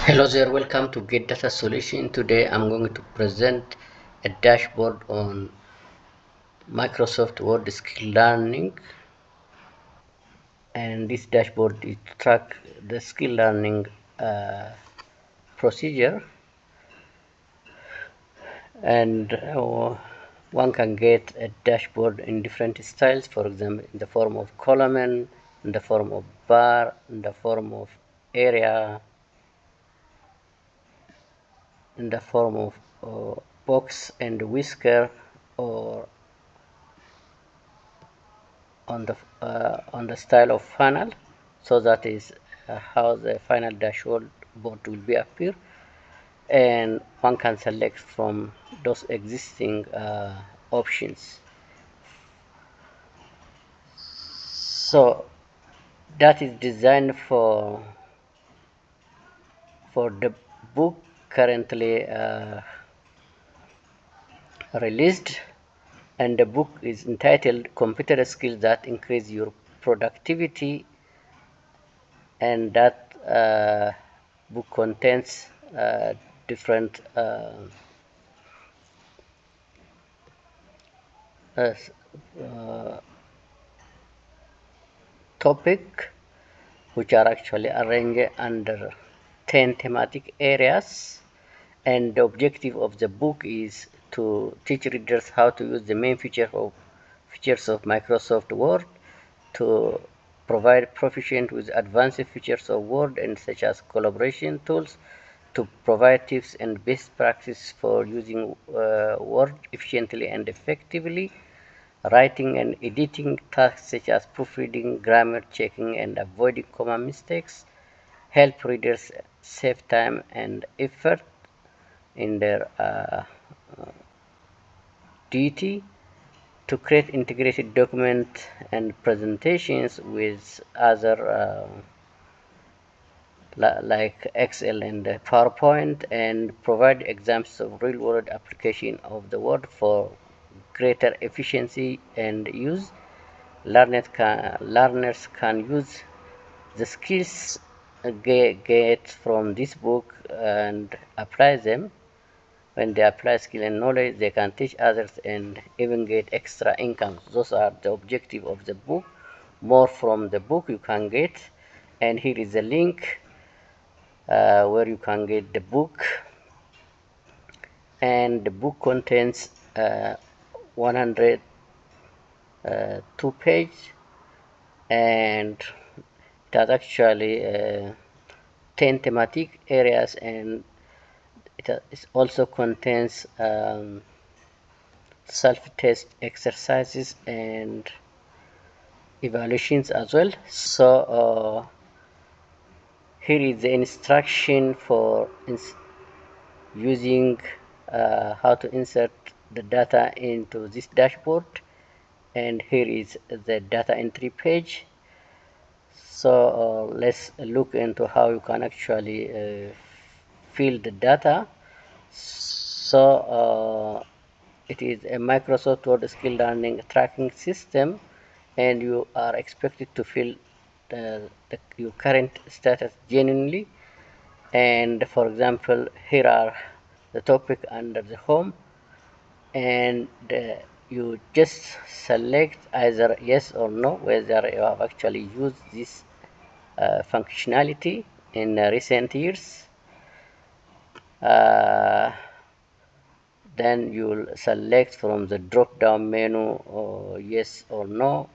Hello there, welcome to Get Data Solution. Today I'm going to present a dashboard on Microsoft Word Skill Learning, and this dashboard is to track the skill learning procedure, and one can get a dashboard in different styles, for example in the form of column, in the form of bar, in the form of area, in the form of box and whisker, or on the style of funnel. So that is how the final dashboard board will be appear, and one can select from those existing options. So that is designed for the book currently released, and the book is entitled Computer Skills That Increase Your Productivity, and that book contains different uh, topic, which are actually arranged under 10 thematic areas, and the objective of the book is to teach readers how to use the main features of Microsoft Word, to provide Proficient with advanced features of Word and such as collaboration tools, to provide tips and best practices for using Word efficiently and effectively, writing and editing tasks such as proofreading, grammar checking, and avoiding common mistakes, help readers save time and effort in their duty, to create integrated documents and presentations with other like Excel and PowerPoint, and provide examples of real-world application of the word for greater efficiency and use. Learners can use the skills get from this book and apply them. When they apply skill and knowledge, they can teach others and even get extra income. Those are the objective of the book. More from the book you can get, and here is a link where you can get the book, and the book contains 102 pages, and it has actually 10 thematic areas, and it also contains self-test exercises and evaluations as well. So here is the instruction for using how to insert the data into this dashboard, and here is the data entry page. So let's look into how you can actually fill the data. So it is a Microsoft Word skill learning tracking system, and you are expected to fill your current status genuinely. And for example, here are the topic under the home, and you just select either yes or no whether you have actually used this functionality in recent years. Then you'll select from the drop down menu yes or no,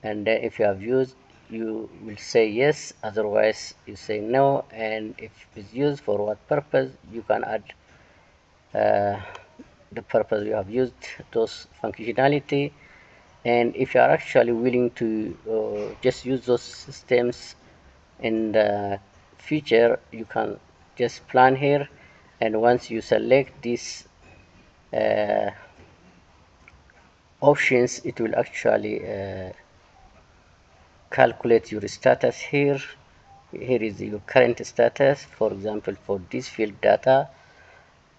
and then if you have used, you will say yes, otherwise you say no, and if it's used for what purpose, you can add the purpose you have used those functionality. And if you are actually willing to just use those systems in the future, you can just plan here, and once you select these uh, options, it will actually calculate your status here. Here is your current status. For example, for this field data,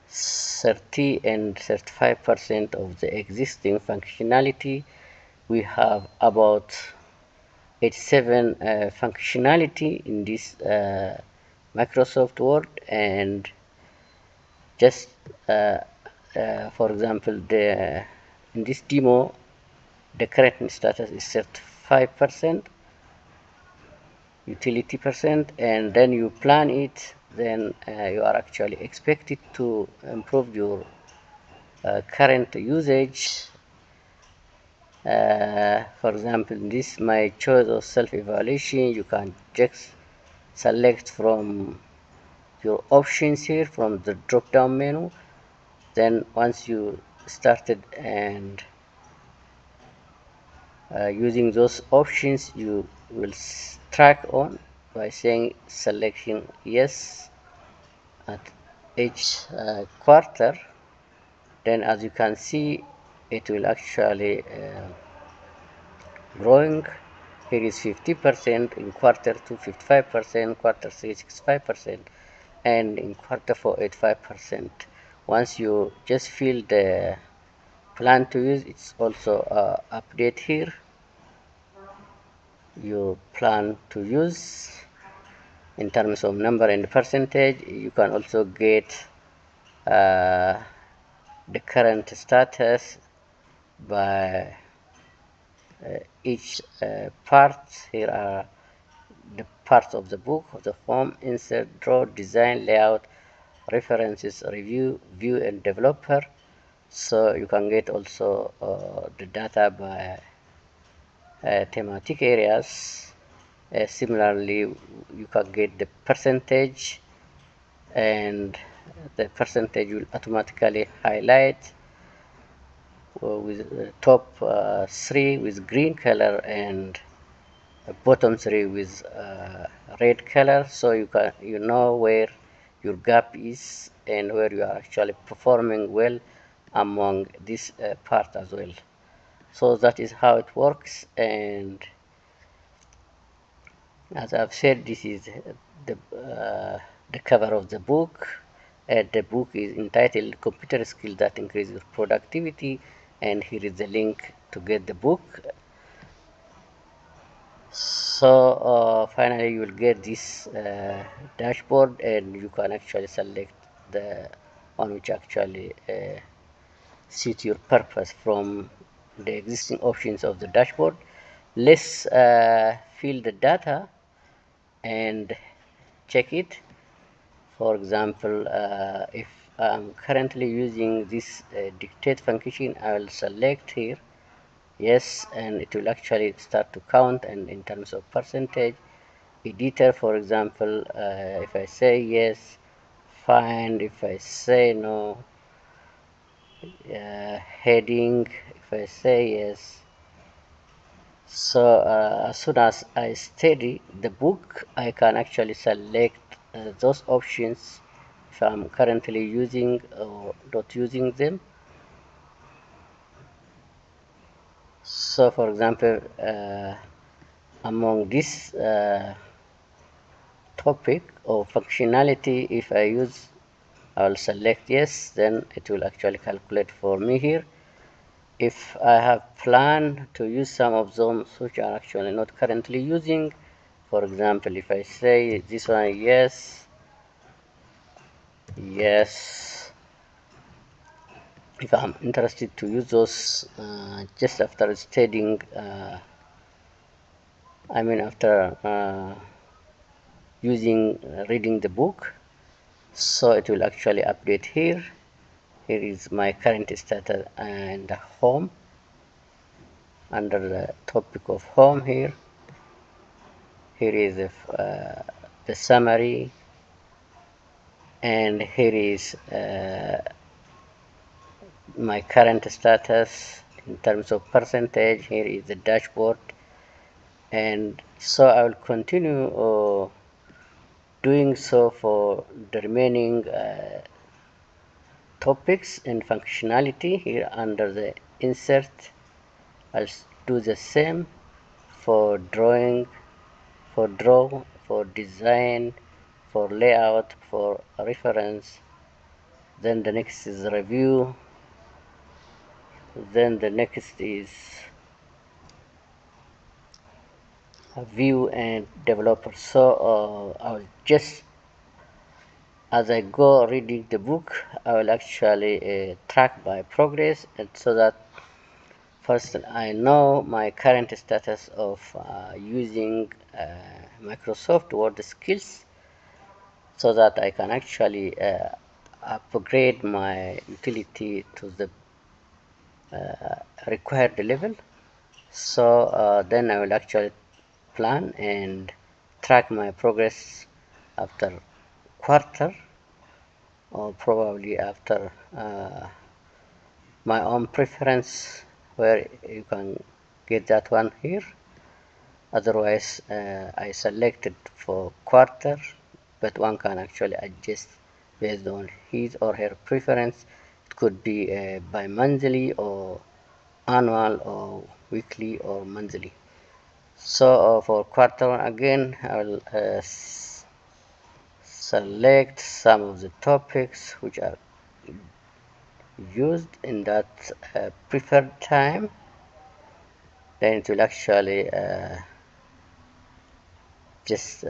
30 and 35% of the existing functionality, we have about 87 functionality in this Microsoft Word, and just for example, in this demo, the current status is set 5%, utility percent, and then you plan it, then you are actually expected to improve your current usage. For example, this my choice of self-evaluation, you can just select from your options here from the drop down menu. Then once you started and using those options, you will track on by saying selecting yes at each quarter. Then as you can see, it will actually growing. Here is 50% in quarter 2, 55%, quarter 3, 65%, and in quarter 4, 85%. Once you just fill the plan to use, it's also update here. You plan to use in terms of number and percentage. You can also get the current status by each part. Here are the parts of the book: the form, insert, draw, design, layout, references, review, view, and developer. So you can get also the data by thematic areas. Similarly, you can get the percentage, and the percentage will automatically highlight with top 3 with green color and bottom 3 with red color, so you know where your gap is and where you are actually performing well among this part as well. So that is how it works, and as I've said, this is the cover of the book. The book is entitled Computer Skills That Increase Your Productivity, and here is the link to get the book. So finally you will get this dashboard, and you can actually select the one which actually suit your purpose from the existing options of the dashboard. Let's fill the data and check it. For example, if I'm currently using this dictate function, I will select here yes, and it will actually start to count. And in terms of percentage, editor, for example, if I say yes, find, if I say no, heading, if I say yes. So as soon as I study the book, I can actually select those options if I'm currently using or not using them. So for example, among this topic or functionality, if I use, I'll select yes, then it will actually calculate for me here. If I have planned to use some of them which are actually not currently using, for example, if I say this one yes, yes, if I'm interested to use those just after studying, after using reading the book, so it will actually update here. Here is my current status and home. Under the topic of home, here is the summary, and here is my current status in terms of percentage. Here is the dashboard, and so I will continue doing so for the remaining topics and functionality. Here under the insert, I'll do the same for drawing, for draw, for design, for layout, for reference. Then the next is review. Then the next is view and developer. So I'll just as I go reading the book, I will actually track my progress, and so that first I know my current status of using Microsoft Word skills, so that I can actually upgrade my utility to the required level. So then I will actually plan and track my progress after quarter, or probably after my own preference, where you can get that one here. Otherwise I selected for quarter, but one can actually adjust based on his or her preference. It could be bi-monthly or annual or weekly or monthly. So for quarter one again, I will select some of the topics which are used in that preferred time. Then it will actually just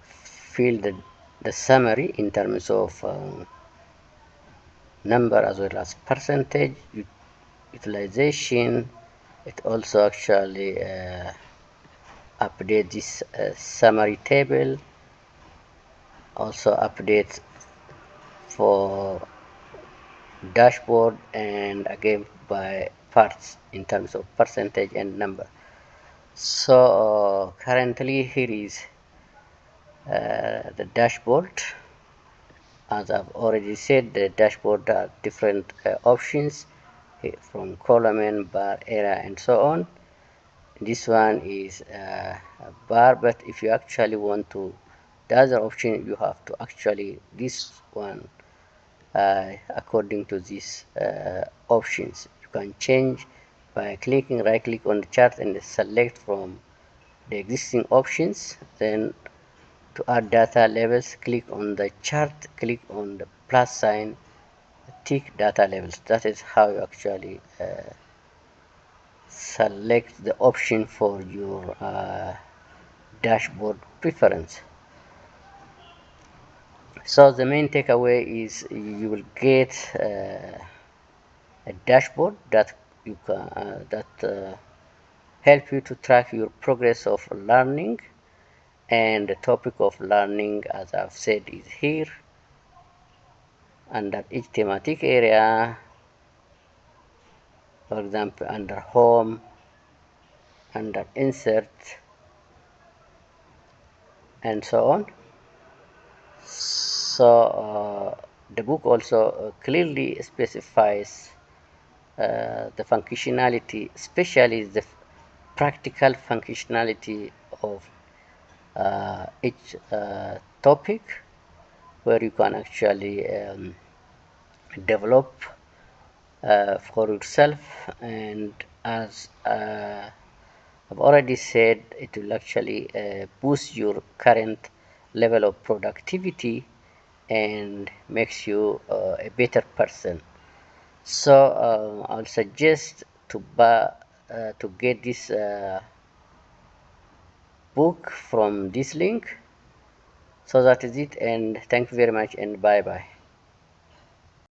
fill the summary in terms of number as well as percentage utilization. It also actually update this summary table, also update for dashboard, and again by parts in terms of percentage and number. So currently here is the dashboard. As I've already said, the dashboard are different options from column, bar, area, and so on. This one is a bar, but if you actually want to the other option, you have to actually this one according to these options. You can change by clicking right click on the chart and select from the existing options. Then to add data labels, click on the chart, click on the plus sign, tick data labels. That is how you actually select the option for your dashboard preference. So the main takeaway is you will get a dashboard that you can help you to track your progress of learning, and the topic of learning, as I've said, is here under each thematic area. For example, under home, under insert, and so on. So the book also clearly specifies the functionality, especially the practical functionality of each topic, where you can actually develop for yourself. And as I've already said, it will actually boost your current level of productivity and makes you a better person. So I'll suggest to get this book from this link. So that is it, and thank you very much, and bye bye.